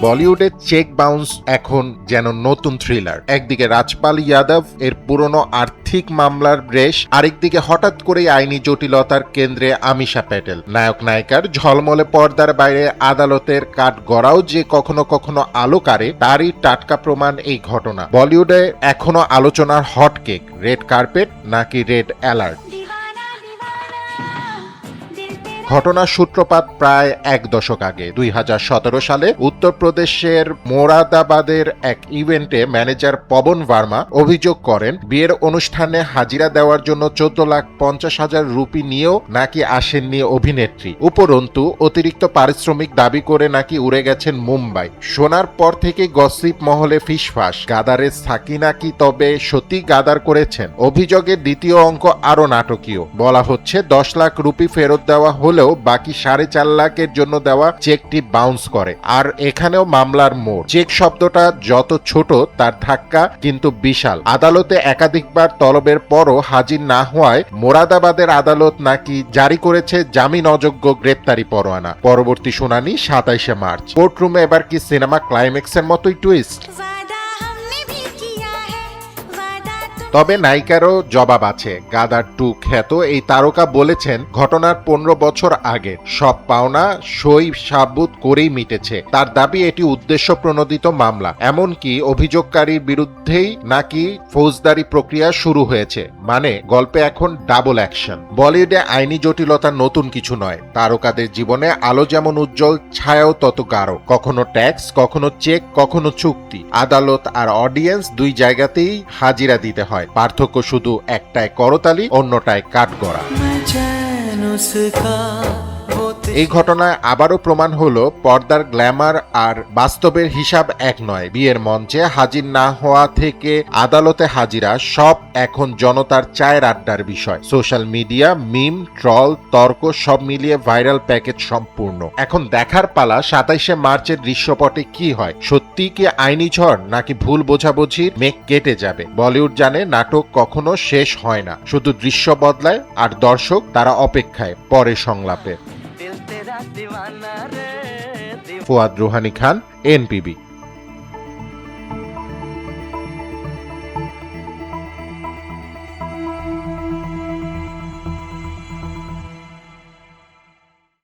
বলিউডে cheque bounce এখন যেন নতুন থ্রিলার। একদিকে রাজপাল যাদব এর পুরনো আর্থিক মামলার রেশ, আরেকদিকে হঠাৎ করেই আইনি জটিলতার কেন্দ্রে আমিষা প্যাটেল। নায়ক নায়িকার ঝলমলে পর্দার বাইরে আদালতের কাঠগড়াও যে কখনো কখনো আলো কাড়ে, তারই টাটকা প্রমাণ এই ঘটনা। বলিউডে এখনো আলোচনার হট কেক, রেড কার্পেট নাকি রেড অ্যালার্ট। ঘটনার সূত্রপাত প্রায় এক দশক আগে। 2017 সালে উত্তরপ্রদেশের মোরাদাবাদের এক ইভেন্টে ম্যানেজার পবন ভার্মা অভিযোগ করেন, বিয়ের অনুষ্ঠানে হাজিরা দেওয়ার জন্য 14,50,000 রুপি নিয়েও নাকি আসেননি অভিনেত্রী। উপরন্তু অতিরিক্ত পারিশ্রমিক দাবি করে নাকি উড়ে গেছেন মুম্বাই। শোনার পর থেকে গসিপ মহলে ফিসফাস, গাদারের সাকিনা কি তবে সত্যি গাদার করেছেন? অভিযোগের দ্বিতীয় অঙ্ক আরো নাটকীয়। বলা হচ্ছে 10 লাখ রুপি ফেরত দেওয়া হলেও বাকি 4.5 লাখের জন্য দেওয়া চেকটি বাউন্স করে। আর এখানেও মামলার মোড়। চেক শব্দটা যত ছোট তার ধাক্কা কিন্তু বিশাল। আদালতে একাধিকবার তলবের পরও হাজির না হওয়ায় মোরাদাবাদের আদালত নাকি জারি করেছে জামিন অযোগ্য গ্রেপ্তারি পরোয়ানা। পরবর্তী শুনানি 27 মার্চ। কোর্টরুমে এবার কি সিনেমা ক্লাইম্যাক্সের মতোই টুইস্ট? তবে নায়িকারও জবাব আছে। গাদার 2 খ্যাত এই তারকা বলেছেন, ঘটনার 15 বছর আগে সব পাওনা সই সাবুত করেই মিটেছে। তার দাবি এটি উদ্দেশ্য প্রণোদিত মামলা। এমনকি অভিযোগকারীর বিরুদ্ধেই নাকি ফৌজদারি প্রক্রিয়া শুরু হয়েছে। মানে গল্পে এখন ডাবল অ্যাকশন। বলিউডে আইনি জটিলতা নতুন কিছু নয়। তারকাদের জীবনে আলো যেমন উজ্জ্বল, ছায়াও তত গাঢ়। কখনো ট্যাক্স, কখনো চেক, কখনো চুক্তি। আদালত আর অডিয়েন্স দুই জায়গাতেই হাজিরা দিতে হয়। পার্থক্য শুধু একটায় করতালি, অন্যটায় কাঠগড়া। এই ঘটনায় আবারও প্রমাণ হলো পর্দার গ্ল্যামার আর বাস্তবের হিসাব এক নয়। বিয়ের মঞ্চে হাজির না হওয়া থেকে আদালতে হাজিরা, সব এখন জনতার চায়ের আড্ডার বিষয়। সোশ্যাল মিডিয়া, মিম, ট্রল, তর্ক সব মিলিয়ে ভাইরাল প্যাকেজ সম্পূর্ণ। এখন দেখার পালা 27 মার্চের দৃশ্যপটে কি হয়। সত্যি কি আইনি ঝড় নাকি ভুল বোঝাবুঝির মেঘ কেটে যাবে? বলিউড জানে নাটক কখনো শেষ হয় না, শুধু দৃশ্য বদলায় আর দর্শক তারা অপেক্ষায় পরে সংলাপে। ফুয়াদ রুহানী খান, এনপিবি।